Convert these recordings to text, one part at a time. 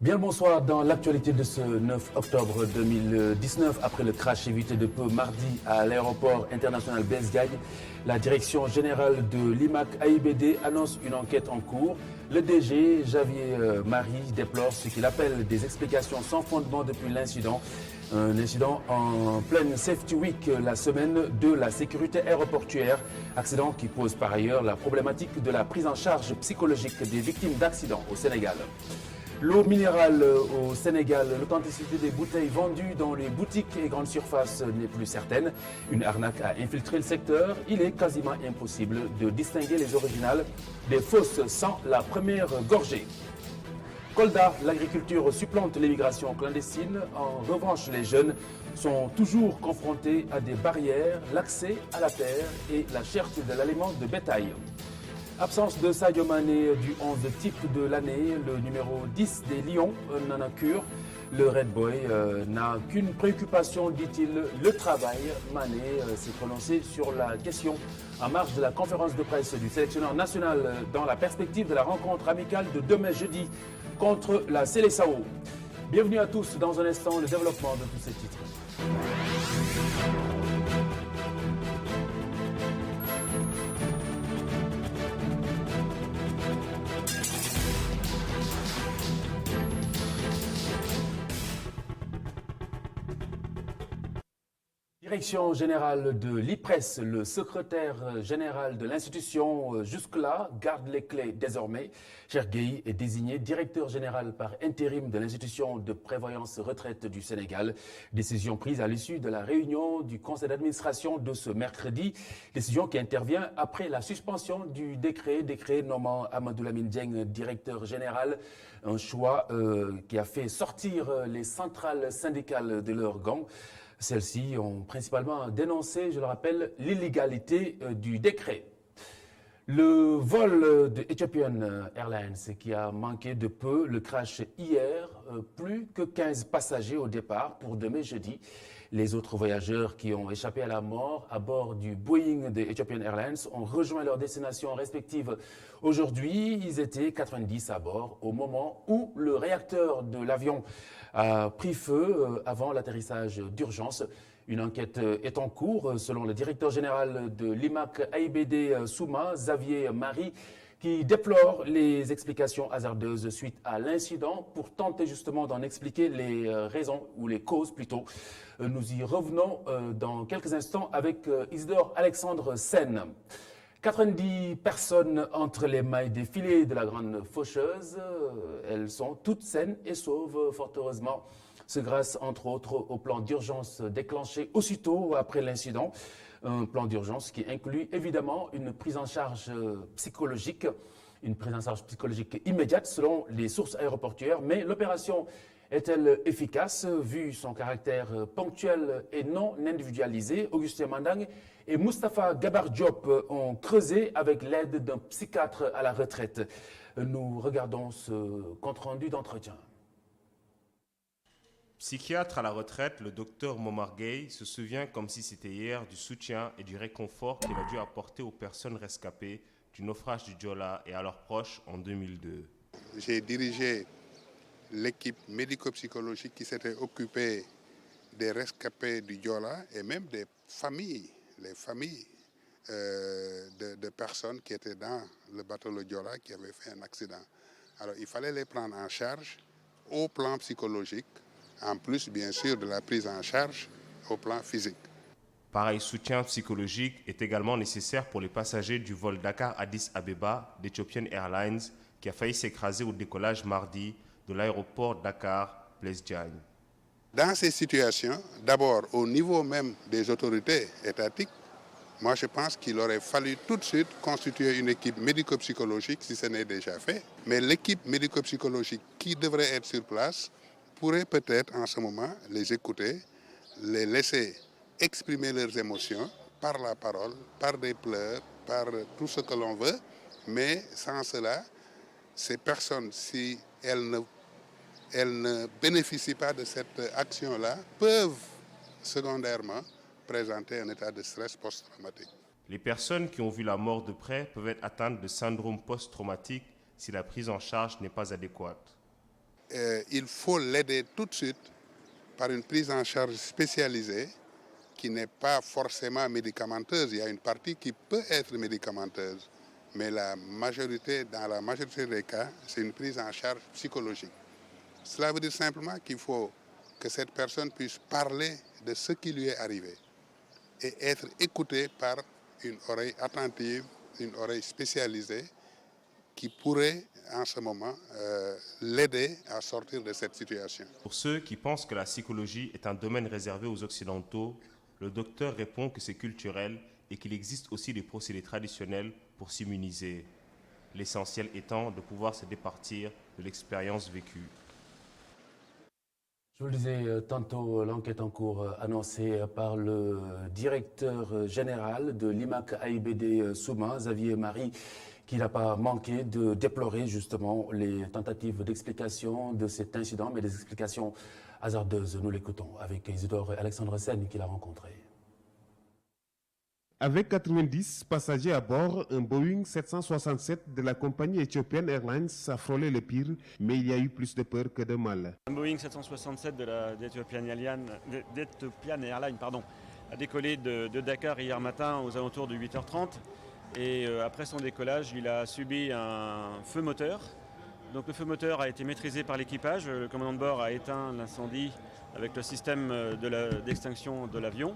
Bien le bonsoir dans l'actualité de ce 9 octobre 2019. Après le crash évité de peu mardi à l'aéroport international Blaise Diagne, la direction générale de l'IMAC AIBD annonce une enquête en cours. Le DG, Javier Marie, déplore ce qu'il appelle des explications sans fondement depuis l'incident. Un incident en pleine Safety Week, la semaine de la sécurité aéroportuaire. Accident qui pose par ailleurs la problématique de la prise en charge psychologique des victimes d'accidents au Sénégal. L'eau minérale au Sénégal, l'authenticité des bouteilles vendues dans les boutiques et grandes surfaces n'est plus certaine. Une arnaque a infiltré le secteur. Il est quasiment impossible de distinguer les originales des fausses sans la première gorgée. Kolda, l'agriculture supplante l'immigration clandestine. En revanche, les jeunes sont toujours confrontés à des barrières, l'accès à la terre et la cherté de l'aliment de bétail. Absence de Sadio Mané du 11 type de l'année, le numéro 10 des Lions n'en a cure. Le Red Boy n'a qu'une préoccupation, dit-il, le travail. Mané s'est prononcé sur la question en marge de la conférence de presse du sélectionneur national dans la perspective de la rencontre amicale de demain jeudi contre la Seleção. Bienvenue à tous, dans un instant, le développement de tous ces titres. Direction générale de l'IPRES, le secrétaire général de l'institution jusque-là garde les clés désormais. Cheikh Gueye est désigné directeur général par intérim de l'institution de prévoyance retraite du Sénégal. Décision prise à l'issue de la réunion du conseil d'administration de ce mercredi. Décision qui intervient après la suspension du décret nommant Amadou Lamine Dieng directeur général. Un choix qui a fait sortir les centrales syndicales de leurs gangs. Celles-ci ont principalement dénoncé, je le rappelle, l'illégalité du décret. Le vol de Ethiopian Airlines qui a manqué de peu, le crash hier, plus que 15 passagers au départ pour demain jeudi. Les autres voyageurs qui ont échappé à la mort à bord du Boeing de Ethiopian Airlines ont rejoint leurs destinations respectives aujourd'hui. Ils étaient 90 à bord au moment où le réacteur de l'avion a pris feu avant l'atterrissage d'urgence. Une enquête est en cours selon le directeur général de l'IMAC AIBD Souma, Xavier Marie, qui déplore les explications hasardeuses suite à l'incident pour tenter justement d'en expliquer les raisons ou les causes plutôt. Nous y revenons dans quelques instants avec Isidore Alexandre Sen. 90 personnes entre les mailles des filets de la grande faucheuse. Elles sont toutes saines et sauves, fort heureusement. C'est grâce, entre autres, au plan d'urgence déclenché aussitôt après l'incident. Un plan d'urgence qui inclut évidemment une prise en charge psychologique, immédiate selon les sources aéroportuaires. Mais l'opération est-elle efficace vu son caractère ponctuel et non individualisé? Augustin Mandang et Moustapha Gabar Diop ont creusé avec l'aide d'un psychiatre à la retraite. Nous regardons ce compte-rendu d'entretien. Psychiatre à la retraite, le docteur Momar Gueye se souvient comme si c'était hier du soutien et du réconfort qu'il a dû apporter aux personnes rescapées du naufrage du Joola et à leurs proches en 2002. J'ai dirigé l'équipe médico-psychologique qui s'était occupée des rescapés du Joola et même des familles, les familles de personnes qui étaient dans le bateau le Joola qui avaient fait un accident. Alors il fallait les prendre en charge au plan psychologique, en plus bien sûr de la prise en charge au plan physique. Pareil soutien psychologique est également nécessaire pour les passagers du vol Dakar-Addis Abeba d'Ethiopian Airlines qui a failli s'écraser au décollage mardi de l'aéroport Dakar-Blaise Diagne. Dans ces situations, d'abord au niveau même des autorités étatiques, moi je pense qu'il aurait fallu tout de suite constituer une équipe médico-psychologique si ce n'est déjà fait. Mais l'équipe médico-psychologique qui devrait être sur place pourrait peut-être en ce moment les écouter, les laisser exprimer leurs émotions par la parole, par des pleurs, par tout ce que l'on veut. Mais sans cela, ces personnes, si elles ne bénéficient pas de cette action-là, peuvent secondairement présenter un état de stress post-traumatique. Les personnes qui ont vu la mort de près peuvent être atteintes de syndrome post-traumatique si la prise en charge n'est pas adéquate. il faut l'aider tout de suite par une prise en charge spécialisée qui n'est pas forcément médicamenteuse. Il y a une partie qui peut être médicamenteuse, mais dans la majorité des cas, c'est une prise en charge psychologique. Cela veut dire simplement qu'il faut que cette personne puisse parler de ce qui lui est arrivé et être écoutée par une oreille attentive, une oreille spécialisée qui pourrait en ce moment l'aider à sortir de cette situation. Pour ceux qui pensent que la psychologie est un domaine réservé aux Occidentaux, le docteur répond que c'est culturel et qu'il existe aussi des procédés traditionnels pour s'immuniser. L'essentiel étant de pouvoir se départir de l'expérience vécue. Je vous le disais tantôt, l'enquête en cours annoncée par le directeur général de l'IMAC AIBD Souma, Xavier Marie, qui n'a pas manqué de déplorer justement les tentatives d'explication de cet incident, mais des explications hasardeuses. Nous l'écoutons avec Isidore Alexandre Sen qui l'a rencontré. Avec 90 passagers à bord, un Boeing 767 de la compagnie Ethiopian Airlines a frôlé le pire, mais il y a eu plus de peur que de mal. Un Boeing 767 d'Ethiopian Airlines a décollé de Dakar hier matin aux alentours de 8h30 et après son décollage, il a subi un feu moteur. Donc le feu moteur a été maîtrisé par l'équipage, le commandant de bord a éteint l'incendie avec le système d'extinction de l'avion.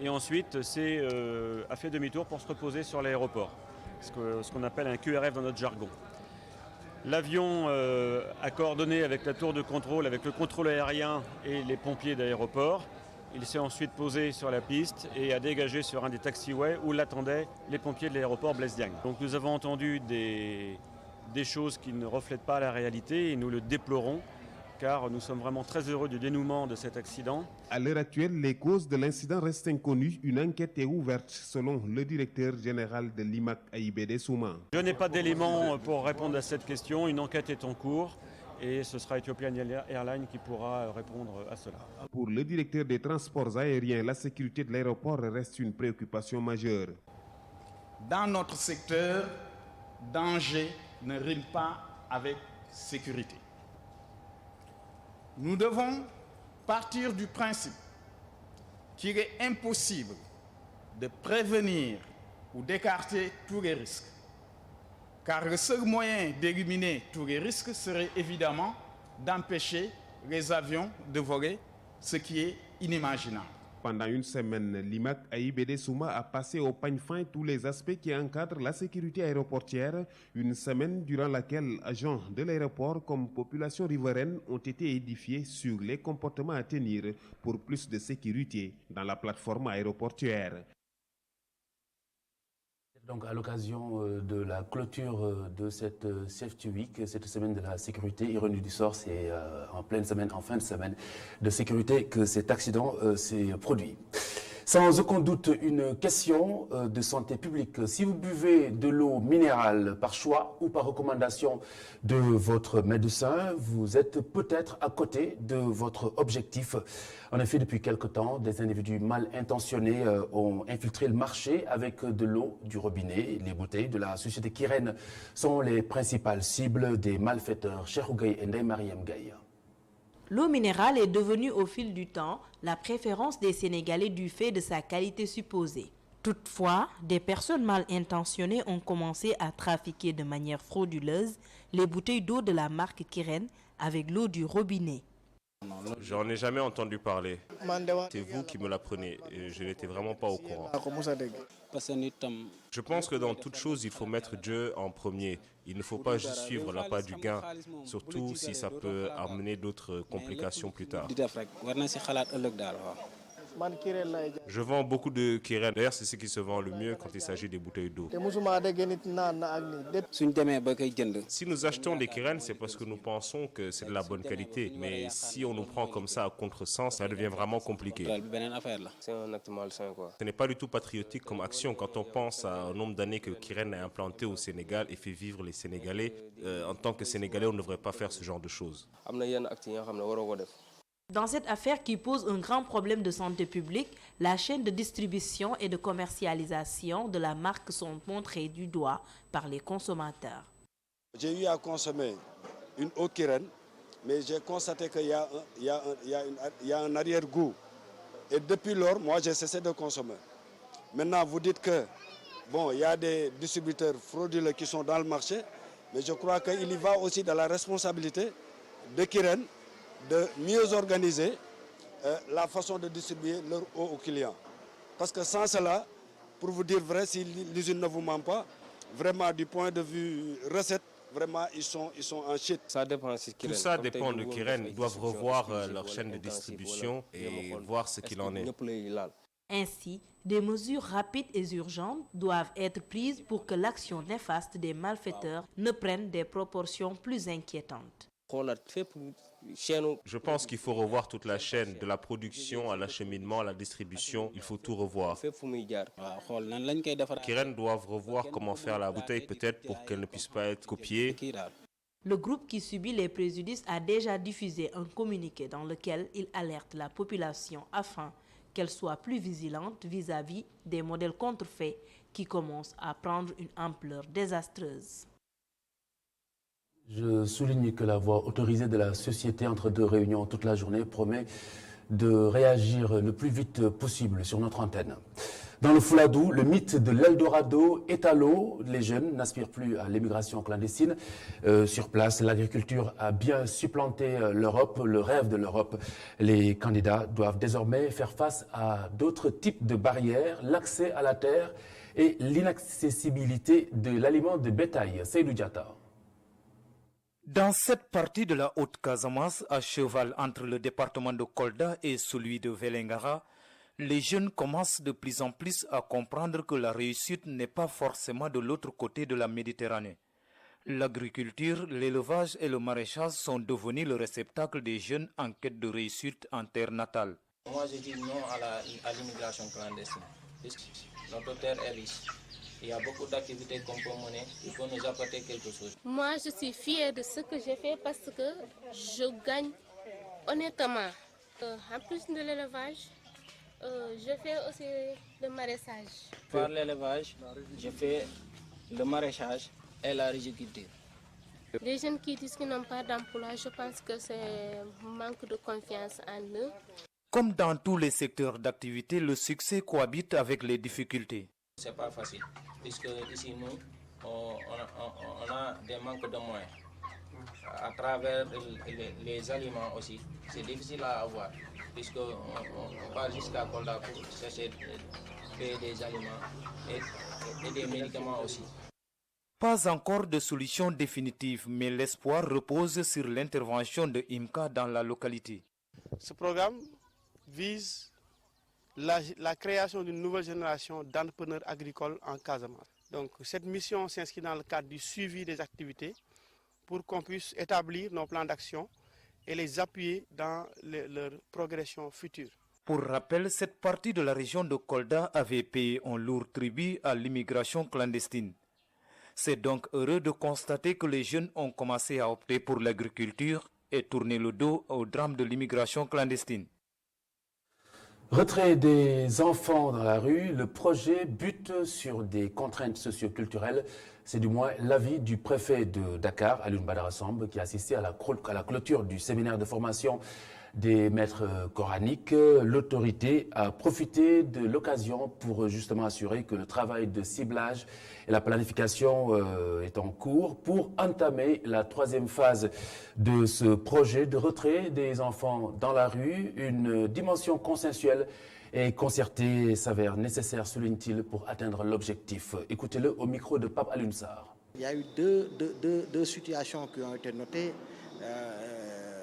Et ensuite, a fait demi-tour pour se reposer sur l'aéroport, ce qu'on appelle un QRF dans notre jargon. L'avion a coordonné avec la tour de contrôle, avec le contrôle aérien et les pompiers d'aéroport. Il s'est ensuite posé sur la piste et a dégagé sur un des taxiways où l'attendaient les pompiers de l'aéroport Blaise Diagne. Donc nous avons entendu des choses qui ne reflètent pas la réalité et nous le déplorons, car nous sommes vraiment très heureux du dénouement de cet accident. À l'heure actuelle, les causes de l'incident restent inconnues. Une enquête est ouverte, selon le directeur général de l'IMAC AIBD Souma. Je n'ai pas d'éléments pour répondre à cette question. Une enquête est en cours et ce sera Ethiopian Airlines qui pourra répondre à cela. Pour le directeur des transports aériens, la sécurité de l'aéroport reste une préoccupation majeure. Dans notre secteur, danger ne rime pas avec sécurité. Nous devons partir du principe qu'il est impossible de prévenir ou d'écarter tous les risques. Car le seul moyen d'éliminer tous les risques serait évidemment d'empêcher les avions de voler, ce qui est inimaginable. Pendant une semaine, l'IMAC AIBD Souma a passé au peigne fin tous les aspects qui encadrent la sécurité aéroportière. Une semaine durant laquelle agents de l'aéroport comme population riveraine ont été édifiés sur les comportements à tenir pour plus de sécurité dans la plateforme aéroportuaire. Donc à l'occasion de la clôture de cette Safety Week, cette semaine de la sécurité, ironie du sort, c'est en fin de semaine de sécurité que cet accident s'est produit. Sans aucun doute, une question de santé publique. Si vous buvez de l'eau minérale par choix ou par recommandation de votre médecin, vous êtes peut-être à côté de votre objectif. En effet, depuis quelque temps, des individus mal intentionnés ont infiltré le marché avec de l'eau du robinet. Les bouteilles de la société Kiren sont les principales cibles des malfaiteurs. Cheikh Ougaye et Ndeye Mariam Gaye. L'eau minérale est devenue au fil du temps la préférence des Sénégalais du fait de sa qualité supposée. Toutefois, des personnes mal intentionnées ont commencé à trafiquer de manière frauduleuse les bouteilles d'eau de la marque Kiren avec l'eau du robinet. J'en ai jamais entendu parler. C'est vous qui me l'apprenez et je n'étais vraiment pas au courant. Je pense que dans toute chose, il faut mettre Dieu en premier. Il ne faut pas juste suivre l'appât du gain, surtout si ça peut amener d'autres complications plus tard. Je vends beaucoup de Kiren. D'ailleurs, c'est ce qui se vend le mieux quand il s'agit des bouteilles d'eau. Si nous achetons des Kiren, c'est parce que nous pensons que c'est de la bonne qualité. Mais si on nous prend comme ça à contresens, ça devient vraiment compliqué. C'est un acte malsain, quoi. Ce n'est pas du tout patriotique comme action quand on pense à un nombre d'années que Kiren est implanté au Sénégal et fait vivre les Sénégalais. En tant que Sénégalais, on ne devrait pas faire ce genre de choses. Dans cette affaire qui pose un grand problème de santé publique, la chaîne de distribution et de commercialisation de la marque sont montrées du doigt par les consommateurs. J'ai eu à consommer une eau Kiren mais j'ai constaté qu'il y a un arrière-goût. Et depuis lors, moi, j'ai cessé de consommer. Maintenant, vous dites que, bon, il y a des distributeurs frauduleux qui sont dans le marché, mais je crois qu'il y va aussi de la responsabilité de Kiren de mieux organiser la façon de distribuer leur eau aux clients. Parce que sans cela, pour vous dire vrai, si l'usine ne vous ment pas, vraiment du point de vue recette, vraiment ils sont en shit. Tout ça dépend de Kiren. Ils doivent revoir leur chaîne de distribution et voir ce qu'il en est. Ainsi, des mesures rapides et urgentes doivent être prises pour que l'action néfaste des malfaiteurs ne prenne des proportions plus inquiétantes. Je pense qu'il faut revoir toute la chaîne, de la production à l'acheminement, à la distribution. Il faut tout revoir. Kiren doivent revoir comment faire la bouteille peut-être pour qu'elle ne puisse pas être copiée. Le groupe qui subit les préjudices a déjà diffusé un communiqué dans lequel il alerte la population afin qu'elle soit plus vigilante vis-à-vis des modèles contrefaits qui commencent à prendre une ampleur désastreuse. Je souligne que la voix autorisée de la société entre deux réunions toute la journée promet de réagir le plus vite possible sur notre antenne. Dans le Fouladou, le mythe de l'Eldorado est à l'eau. Les jeunes n'aspirent plus à l'émigration clandestine. Sur place, l'agriculture a bien supplanté l'Europe, le rêve de l'Europe. Les candidats doivent désormais faire face à d'autres types de barrières, l'accès à la terre et l'inaccessibilité de l'aliment de bétail. Seydou Diatta. Dans cette partie de la Haute-Casamance, à cheval entre le département de Kolda et celui de Vélingara, les jeunes commencent de plus en plus à comprendre que la réussite n'est pas forcément de l'autre côté de la Méditerranée. L'agriculture, l'élevage et le maraîchage sont devenus le réceptacle des jeunes en quête de réussite en terre natale. Moi, je dis non à l'immigration clandestine. Notre terre est riche. Il y a beaucoup d'activités qu'on peut mener qui peuvent nous apporter quelque chose. Moi, je suis fière de ce que j'ai fait parce que je gagne honnêtement. En plus de l'élevage, je fais aussi le maraîchage. Par l'élevage, je fais le maraîchage et la riziculture. Les jeunes qui disent qu'ils n'ont pas d'emploi, je pense que c'est un manque de confiance en eux. Comme dans tous les secteurs d'activité, le succès cohabite avec les difficultés. C'est pas facile, puisque ici nous, on a des manques de moyens. À travers les aliments aussi, c'est difficile à avoir, puisqu'on part jusqu'à Kolda pour chercher des aliments et des médicaments aussi. Pas encore de solution définitive, mais l'espoir repose sur l'intervention de IMCA dans la localité. Ce programme vise la création d'une nouvelle génération d'entrepreneurs agricoles en Casamance. Donc cette mission s'inscrit dans le cadre du suivi des activités pour qu'on puisse établir nos plans d'action et les appuyer dans leur progression future. Pour rappel, cette partie de la région de Kolda avait payé un lourd tribut à l'immigration clandestine. C'est donc heureux de constater que les jeunes ont commencé à opter pour l'agriculture et tourner le dos au drame de l'immigration clandestine. Retrait des enfants dans la rue, le projet bute sur des contraintes socio-culturelles. C'est du moins l'avis du préfet de Dakar, Alioune Badara Samb, qui a assisté à la clôture du séminaire de formation des maîtres coraniques. L'autorité a profité de l'occasion pour justement assurer que le travail de ciblage et la planification est en cours pour entamer la troisième phase de ce projet de retrait des enfants dans la rue. Une dimension consensuelle et concertée s'avère nécessaire, souligne-t-il, pour atteindre l'objectif. Écoutez-le au micro de Pape Alioune Sarr. Il y a eu deux situations qui ont été notées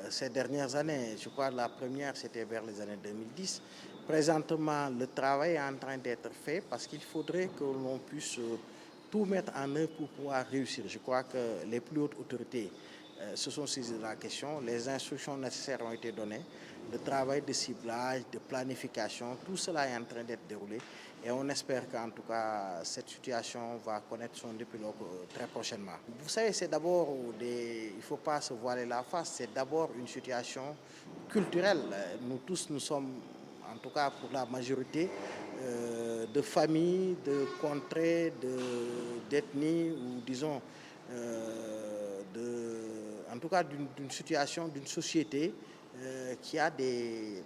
ces dernières années. Je crois que la première, c'était vers les années 2010. Présentement, le travail est en train d'être fait parce qu'il faudrait que l'on puisse tout mettre en œuvre pour pouvoir réussir. Je crois que les plus hautes autorités se sont saisies de la question. Les instructions nécessaires ont été données. Le travail de ciblage, de planification, tout cela est en train d'être déroulé. Et on espère qu'en tout cas, cette situation va connaître son épilogue très prochainement. Vous savez, c'est d'abord, il ne faut pas se voiler la face, c'est d'abord une situation culturelle. Nous tous, nous sommes, en tout cas pour la majorité, de familles, de contrées, d'ethnies, ou disons, en tout cas d'une situation, d'une société qui a des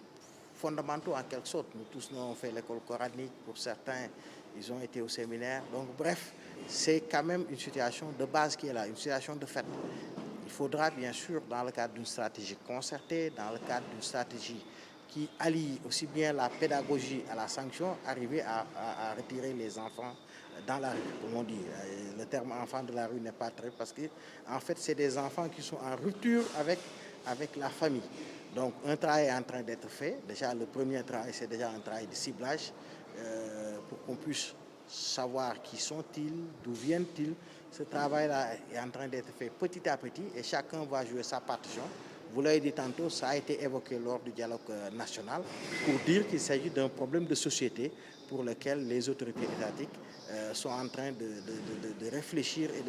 fondamentaux en quelque sorte. Nous tous, nous avons fait l'école coranique, pour certains, ils ont été au séminaire. Donc bref, c'est quand même une situation de base qui est là, une situation de fait. Il faudra bien sûr, dans le cadre d'une stratégie concertée, dans le cadre d'une stratégie qui allie aussi bien la pédagogie à la sanction, arriver à retirer les enfants dans la rue, comme on dit. Le terme enfant de la rue n'est pas très, parce que en fait, c'est des enfants qui sont en rupture avec la famille. Donc un travail est en train d'être fait. Déjà, le premier travail, c'est déjà un travail de ciblage pour qu'on puisse savoir qui sont-ils, d'où viennent-ils. Ce travail-là est en train d'être fait petit à petit et chacun va jouer sa partition. Vous l'avez dit tantôt, ça a été évoqué lors du dialogue national pour dire qu'il s'agit d'un problème de société pour lequel les autorités étatiques sont en train de réfléchir et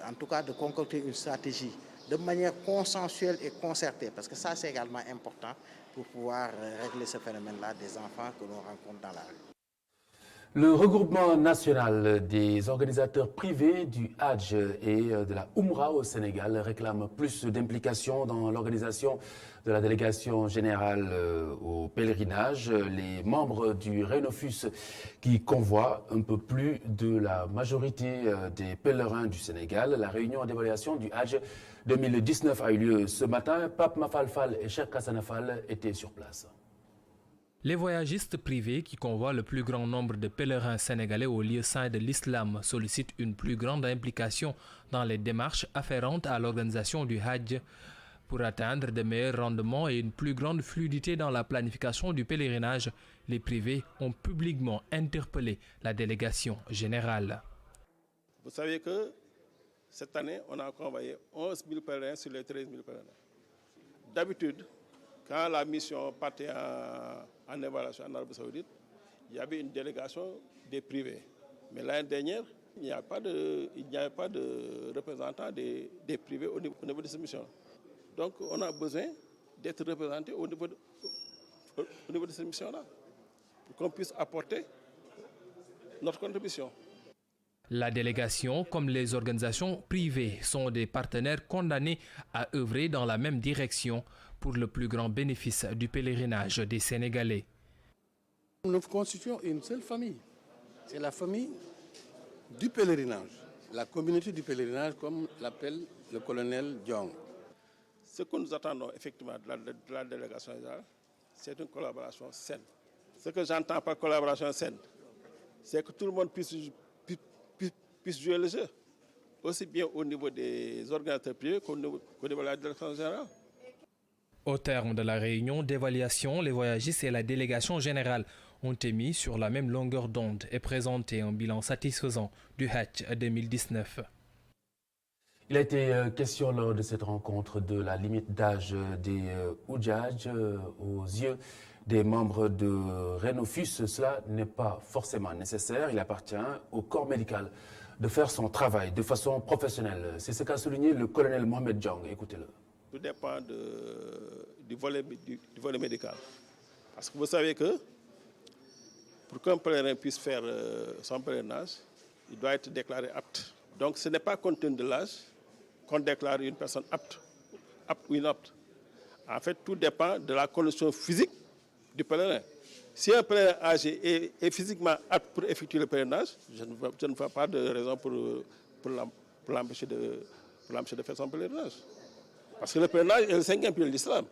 en tout cas de concocter une stratégie de manière consensuelle et concertée, parce que ça c'est également important pour pouvoir régler ce phénomène-là des enfants que l'on rencontre dans la rue. Le regroupement national des organisateurs privés du Hajj et de la Umrah au Sénégal réclame plus d'implication dans l'organisation de la délégation générale au pèlerinage. Les membres du Renofus qui convoient un peu plus de la majorité des pèlerins du Sénégal. La réunion d'évaluation du Hajj 2019 a eu lieu ce matin. Pape Mafal Fall et Cheikh Hassana Fall étaient sur place. Les voyagistes privés qui convoient le plus grand nombre de pèlerins sénégalais au lieu saint de l'islam sollicitent une plus grande implication dans les démarches afférentes à l'organisation du Hajj pour atteindre de meilleurs rendements et une plus grande fluidité dans la planification du pèlerinage. Les privés ont publiquement interpellé la délégation générale. Vous savez que cette année, on a convoyé 11 000 pèlerins sur les 13 000 pèlerins. D'habitude, quand la mission partait en évaluation en Arabie Saoudite, il y avait une délégation des privés. Mais l'année dernière, il n'y avait pas de représentants des privés au niveau de cette mission. Donc on a besoin d'être représentés au niveau de cette mission-là, pour qu'on puisse apporter notre contribution. La délégation, comme les organisations privées, sont des partenaires condamnés à œuvrer dans la même direction pour le plus grand bénéfice du pèlerinage des Sénégalais. Nous constituons une seule famille. C'est la famille du pèlerinage, la communauté du pèlerinage, comme l'appelle le colonel Diong. Ce que nous attendons effectivement de la délégation, c'est une collaboration saine. Ce que j'entends par collaboration saine, c'est que tout le monde puisse jouer le jeu, aussi bien au niveau des organisateurs privés qu'au niveau de la direction générale. Au terme de la réunion d'évaluation, les voyagistes et la délégation générale ont émis sur la même longueur d'onde et présenté un bilan satisfaisant du Hajj 2019. Il a été question lors de cette rencontre de la limite d'âge des Oudjadj aux yeux des membres de Renofus. Cela n'est pas forcément nécessaire. Il appartient au corps médical de faire son travail de façon professionnelle. C'est ce qu'a souligné le colonel Mohamed Diong. Écoutez-le. Tout dépend du volet médical. Parce que vous savez que pour qu'un pèlerin puisse faire son pèlerinage, il doit être déclaré apte. Donc ce n'est pas compte tenu de l'âge qu'on déclare une personne apte ou inapte. En fait, tout dépend de la condition physique du pèlerin. Si un pèlerin âgé est physiquement apte pour effectuer le pèlerinage, je ne vois pas de raison pour l'empêcher de faire son pèlerinage. Parce que le pèlerinage est le 5e pilier de l'islam.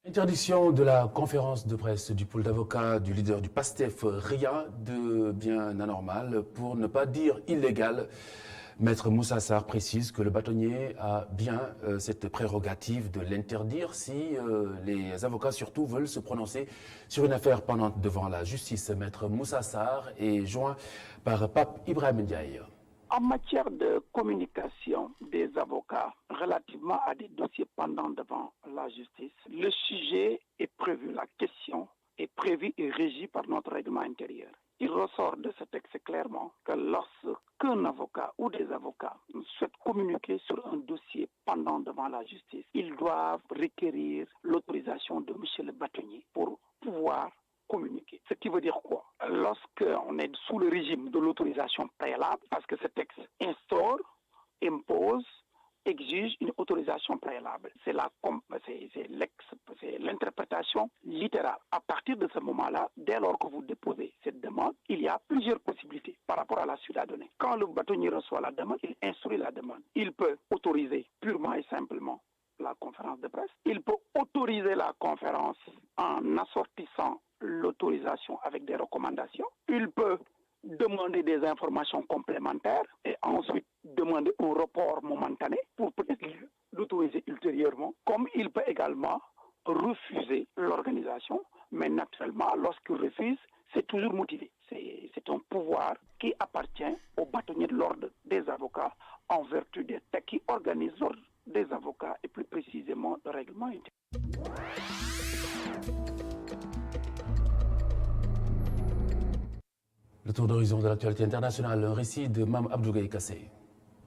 Interdiction de la conférence de presse du pôle d'avocats du leader du PASTEF, rien de bien anormal, pour ne pas dire illégal. Maître Moussa Sarr précise que le bâtonnier a bien cette prérogative de l'interdire si les avocats surtout veulent se prononcer sur une affaire pendante devant la justice. Maître Moussa Sarr est joint par Pape Ibrahim Ndiaye. En matière de communication des avocats relativement à des dossiers pendants devant la justice, le sujet est prévu, la question est prévue et régie par notre règlement intérieur. Il ressort de ce texte clairement que lorsqu'un avocat ou des avocats souhaitent communiquer sur un dossier pendant devant la justice, ils doivent requérir l'autorisation de M. le bâtonnier pour pouvoir communiquer. Ce qui veut dire quoi? Lorsqu'on est sous le régime de l'autorisation préalable, parce que ce texte impose exige une autorisation préalable. C'est l'interprétation littérale. À partir de ce moment-là, dès lors que vous déposez cette demande, il y a plusieurs possibilités par rapport à la suite à donner. Quand le bâtonnier reçoit la demande, il instruit la demande. Il peut autoriser purement et simplement la conférence de presse. Il peut autoriser la conférence en assortissant l'autorisation avec des recommandations. Il peut demander des informations complémentaires et ensuite demander un report momentané pour peut-être l'autoriser ultérieurement. Comme il peut également refuser l'organisation, mais naturellement, lorsqu'il refuse, c'est toujours motivé. C'est un pouvoir qui appartient au bâtonnier de l'ordre des avocats en vertu des textes qui organisent l'ordre des avocats et plus précisément le règlement intérieur. Le tour d'horizon de l'actualité internationale, un récit de Mme Abdougaï Kassé.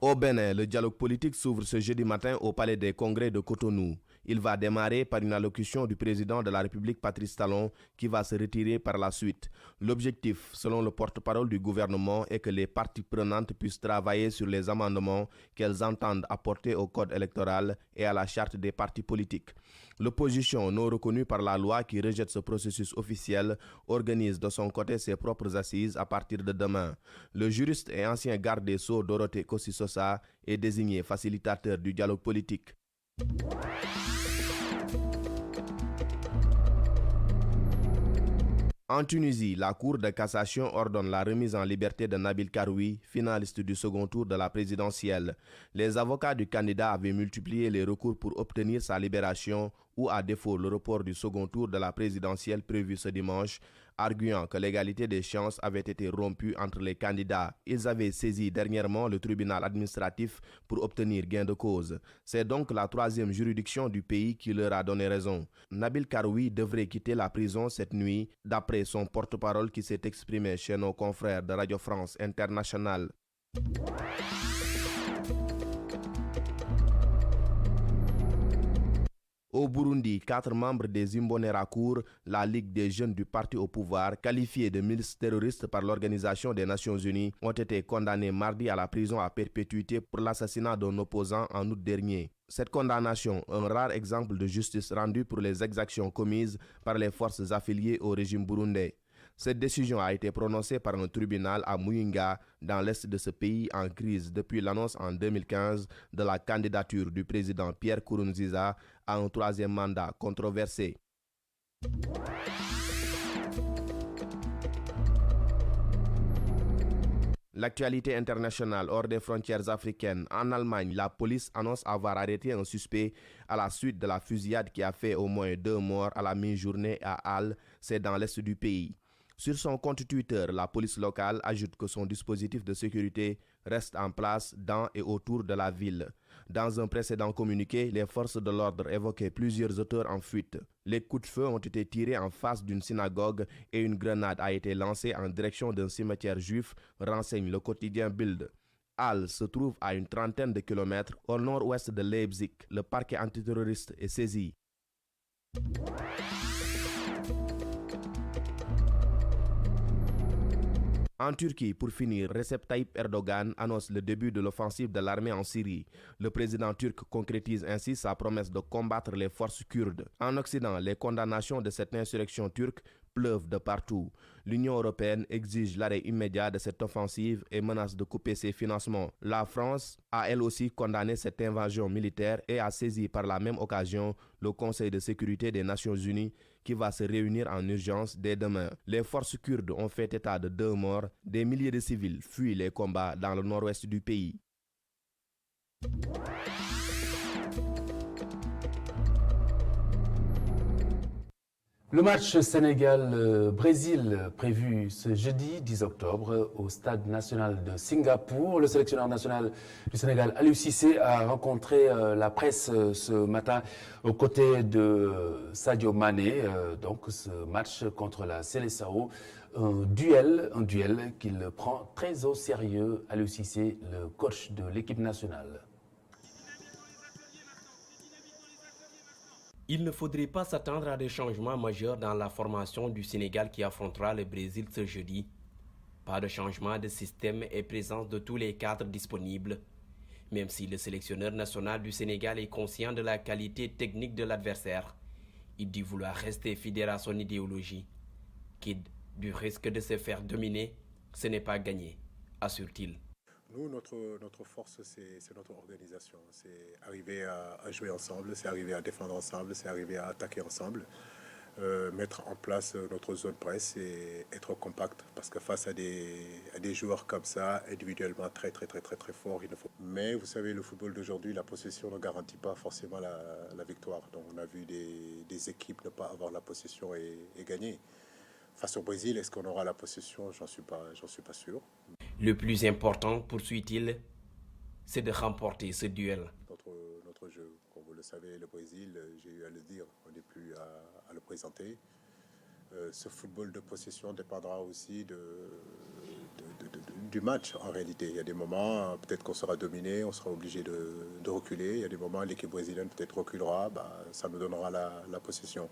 Au Bénin, le dialogue politique s'ouvre ce jeudi matin au Palais des Congrès de Cotonou. Il va démarrer par une allocution du président de la République, Patrice Talon, qui va se retirer par la suite. L'objectif, selon le porte-parole du gouvernement, est que les parties prenantes puissent travailler sur les amendements qu'elles entendent apporter au code électoral et à la charte des partis politiques. L'opposition, non reconnue par la loi qui rejette ce processus officiel, organise de son côté ses propres assises à partir de demain. Le juriste et ancien garde des Sceaux Dorothée Kossi-Sosa est désigné facilitateur du dialogue politique. En Tunisie, la Cour de cassation ordonne la remise en liberté de Nabil Karoui, finaliste du second tour de la présidentielle. Les avocats du candidat avaient multiplié les recours pour obtenir sa libération ou à défaut le report du second tour de la présidentielle prévu ce dimanche, arguant que l'égalité des chances avait été rompue entre les candidats. Ils avaient saisi dernièrement le tribunal administratif pour obtenir gain de cause. C'est donc la troisième juridiction du pays qui leur a donné raison. Nabil Karoui devrait quitter la prison cette nuit, d'après son porte-parole qui s'est exprimé chez nos confrères de Radio France Internationale. Au Burundi, 4 membres des Imbonerakure, la Ligue des jeunes du parti au pouvoir, qualifiés de milices terroristes par l'Organisation des Nations Unies, ont été condamnés mardi à la prison à perpétuité pour l'assassinat d'un opposant en août dernier. Cette condamnation, un rare exemple de justice rendue pour les exactions commises par les forces affiliées au régime burundais. Cette décision a été prononcée par un tribunal à Muyinga, dans l'est de ce pays en crise depuis l'annonce en 2015 de la candidature du président Pierre Nkurunziza à un troisième mandat controversé. L'actualité internationale hors des frontières africaines. En Allemagne, la police annonce avoir arrêté un suspect à la suite de la fusillade qui a fait au moins 2 morts à la mi-journée à Halle, c'est dans l'est du pays. Sur son compte Twitter, la police locale ajoute que son dispositif de sécurité reste en place dans et autour de la ville. Dans un précédent communiqué, les forces de l'ordre évoquaient plusieurs auteurs en fuite. Les coups de feu ont été tirés en face d'une synagogue et une grenade a été lancée en direction d'un cimetière juif, renseigne le quotidien Bild. Halle se trouve à une trentaine de kilomètres au nord-ouest de Leipzig. Le parquet antiterroriste est saisi. En Turquie, pour finir, Recep Tayyip Erdogan annonce le début de l'offensive de l'armée en Syrie. Le président turc concrétise ainsi sa promesse de combattre les forces kurdes. En Occident, les condamnations de cette insurrection turque pleuvent de partout. L'Union européenne exige l'arrêt immédiat de cette offensive et menace de couper ses financements. La France a elle aussi condamné cette invasion militaire et a saisi par la même occasion le Conseil de sécurité des Nations Unies qui va se réunir en urgence dès demain. Les forces kurdes ont fait état de 2 morts. Des milliers de civils fuient les combats dans le nord-ouest du pays. Le match Sénégal-Brésil prévu ce jeudi 10 octobre au Stade national de Singapour. Le sélectionneur national du Sénégal, Aliou Cissé, a rencontré la presse ce matin aux côtés de Sadio Mané. Donc ce match contre la Seleção, un duel qu'il prend très au sérieux, Aliou Cissé, le coach de l'équipe nationale. Il ne faudrait pas s'attendre à des changements majeurs dans la formation du Sénégal qui affrontera le Brésil ce jeudi. Pas de changement de système et présence de tous les cadres disponibles. Même si le sélectionneur national du Sénégal est conscient de la qualité technique de l'adversaire, il dit vouloir rester fidèle à son idéologie, quitte du risque de se faire dominer, ce n'est pas gagné, assure-t-il. Nous, notre force, c'est notre organisation. C'est arriver à jouer ensemble, c'est arriver à défendre ensemble, c'est arriver à attaquer ensemble, mettre en place notre zone presse et être compact. Parce que face à des joueurs comme ça, individuellement très forts, il ne faut. Mais vous savez, le football d'aujourd'hui, la possession ne garantit pas forcément la victoire. Donc on a vu des équipes ne pas avoir la possession et gagner. Face au Brésil, est-ce qu'on aura la possession? J'en suis pas sûr. Le plus important, poursuit-il, c'est de remporter ce duel. Notre jeu, comme vous le savez, le Brésil, j'ai eu à le dire, on n'est plus à le présenter. Ce football de possession dépendra aussi du match en réalité. Il y a des moments, peut-être qu'on sera dominé, on sera obligé de reculer. Il y a des moments, l'équipe brésilienne peut-être reculera, ça nous donnera la possession.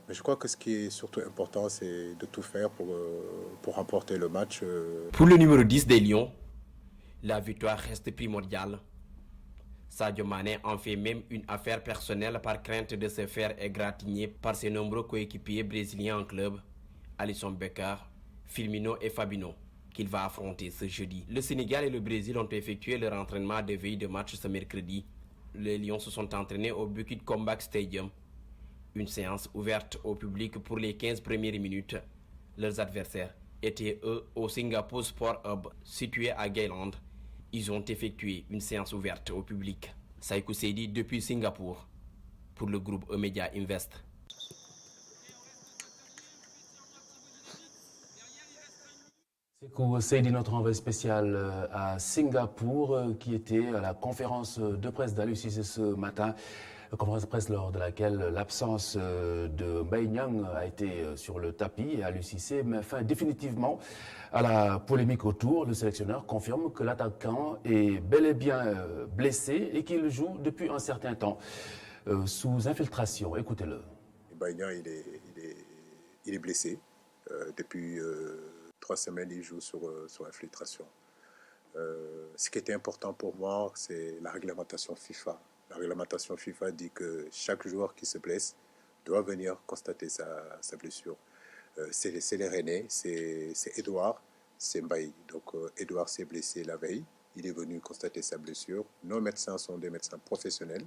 Mais je crois que ce qui est surtout important, c'est de tout faire pour remporter le match. Pour le numéro 10 des Lions, la victoire reste primordiale. Sadio Mané en fait même une affaire personnelle par crainte de se faire égratigner par ses nombreux coéquipiers brésiliens en club, Alisson Becker, Firmino et Fabinho, qu'il va affronter ce jeudi. Le Sénégal et le Brésil ont effectué leur entraînement de veille de match ce mercredi. Les Lions se sont entraînés au Bukit Kombak Stadium. Une séance ouverte au public pour les 15 premières minutes. Leurs adversaires étaient eux au Singapore Sport Hub, situé à Geyland. Ils ont effectué une séance ouverte au public. Saïkou Seydi depuis Singapour pour le groupe E-Media Invest. Saïkou Seydi, notre envoyé spécial à Singapour, qui était à la conférence de presse d'Aliou Cissé ce matin. Conférence de presse lors de laquelle l'absence de Mbaye Niang a été sur le tapis et Aliou Cissé met fin définitivement à la polémique autour. Le sélectionneur confirme que l'attaquant est bel et bien blessé et qu'il joue depuis un certain temps sous infiltration. Écoutez-le. Mbaye Niang, il est blessé. Depuis 3 semaines, il joue sur infiltration. Ce qui était important pour moi, c'est la réglementation FIFA. La réglementation FIFA dit que chaque joueur qui se blesse doit venir constater sa blessure. C'est les Rennais, c'est Edouard, c'est Mbaye. Donc Edouard s'est blessé la veille, il est venu constater sa blessure. Nos médecins sont des médecins professionnels.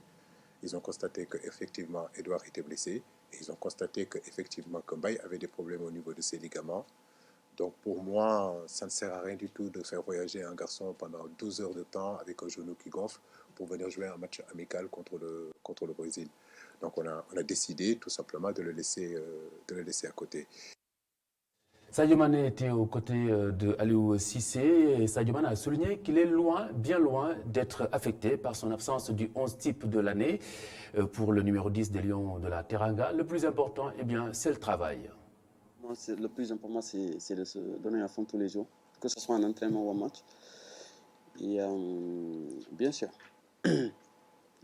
Ils ont constaté qu'effectivement Edouard était blessé et ils ont constaté qu'effectivement Mbaye avait des problèmes au niveau de ses ligaments. Donc pour moi, ça ne sert à rien du tout de faire voyager un garçon pendant 12 heures de temps avec un genou qui gonfle pour venir jouer un match amical contre le Brésil. Donc on a décidé tout simplement de le laisser à côté. Sadio Mané était aux côtés de Aliou Cissé et Sadio Mané a souligné qu'il est loin, bien loin d'être affecté par son absence du 11 type de l'année. Pour le numéro 10 des Lions de la Teranga, le plus important, c'est le travail. Le plus important, c'est de se donner à fond tous les jours, que ce soit un entraînement ou un match. Et bien sûr, je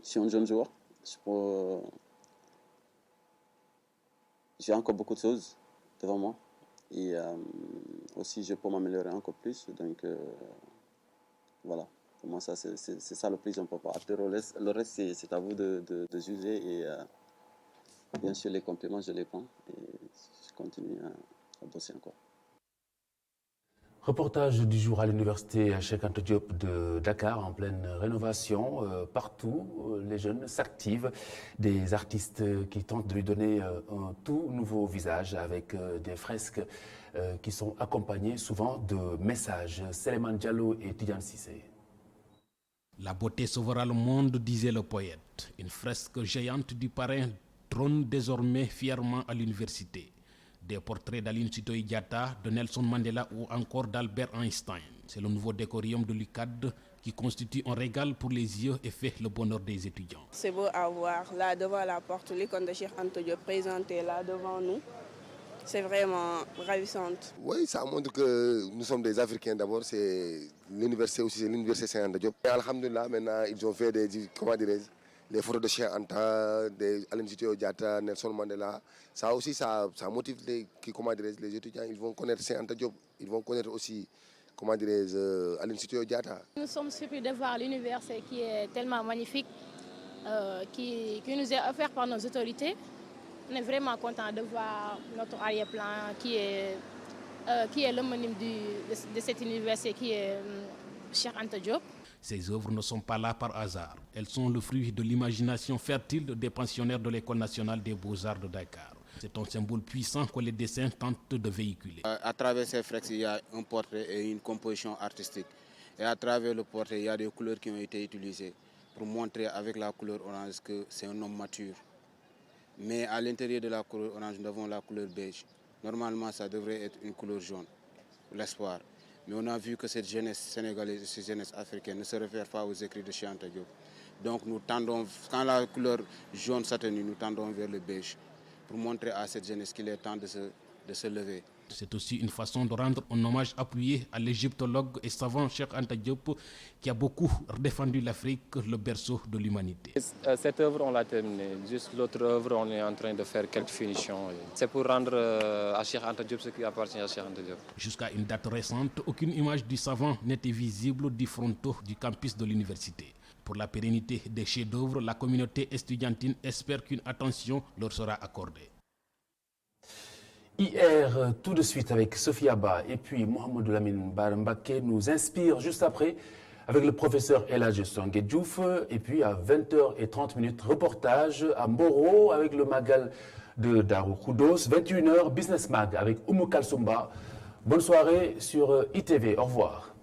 suis un jeune joueur. J'ai encore beaucoup de choses devant moi. Et aussi, je peux m'améliorer encore plus. Donc, voilà. Pour moi, c'est ça le plus important. Après, le reste, c'est à vous de juger. Et bien sûr, les compliments, je les prends. Et je continue à bosser encore. Reportage du jour à l'université Cheikh Anta Diop de Dakar, en pleine rénovation. Partout, les jeunes s'activent. Des artistes qui tentent de lui donner un tout nouveau visage avec des fresques qui sont accompagnées souvent de messages. Seleman Diallo et Tidiane Cissé. La beauté sauvera le monde, disait le poète. Une fresque géante du parrain trône désormais fièrement à l'université. Des portraits d'Aline Sitoé Diatta, de Nelson Mandela ou encore d'Albert Einstein. C'est le nouveau décorium de l'UCAD qui constitue un régal pour les yeux et fait le bonheur des étudiants. C'est beau à voir là devant la porte, l'icône de Cheikh Anta Diop présentée là devant nous. C'est vraiment ravissant. Oui, ça montre que nous sommes des Africains d'abord. C'est l'université aussi, c'est l'université Cheikh Anta Diop. Et alhamdoulilah, maintenant ils ont fait les photos de Cheikh Anta, d'Aline Sitoé Diatta, Nelson Mandela. Ça aussi, ça motive les étudiants. Ils vont connaître Cheikh Anta Diop. Ils vont connaître aussi comment dirais-je, Aline Sitoé Diatta. Nous sommes surpris de voir l'université qui est tellement magnifique, qui nous est offert par nos autorités. On est vraiment content de voir notre arrière-plan qui est l'homonyme de cette université qui est Cheikh Anta Diop. Ces œuvres ne sont pas là par hasard. Elles sont le fruit de l'imagination fertile des pensionnaires de l'École nationale des beaux-arts de Dakar. C'est un symbole puissant que les dessins tentent de véhiculer. À travers ces fresques, il y a un portrait et une composition artistique. Et à travers le portrait, il y a des couleurs qui ont été utilisées pour montrer avec la couleur orange que c'est un homme mature. Mais à l'intérieur de la couleur orange, nous avons la couleur beige. Normalement, ça devrait être une couleur jaune, l'espoir. Mais on a vu que cette jeunesse sénégalaise, cette jeunesse africaine ne se réfère pas aux écrits de Cheikh Anta Diop. Donc nous tendons, quand la couleur jaune s'atténue, nous tendons vers le beige pour montrer à cette jeunesse qu'il est temps de se lever. C'est aussi une façon de rendre un hommage appuyé à l'égyptologue et savant Cheikh Anta Diop qui a beaucoup défendu l'Afrique, le berceau de l'humanité. Cette œuvre, on l'a terminée. Juste l'autre œuvre, on est en train de faire quelques finitions. C'est pour rendre à Cheikh Anta Diop ce qui appartient à Cheikh Anta Diop. Jusqu'à une date récente, aucune image du savant n'était visible du fronton du campus de l'université. Pour la pérennité des chefs-d'œuvre, la communauté estudiantine espère qu'une attention leur sera accordée. Hier, tout de suite avec Sophie Abba et puis Mohamed Lamine Barambake nous inspire juste après avec le professeur El Hadji Songué Diouf et puis à 20h30 reportage à Mboro avec le Magal de Darou Khoudoss, 21h Business Mag avec Oumou Kalsoumba. Bonne soirée sur ITV, au revoir.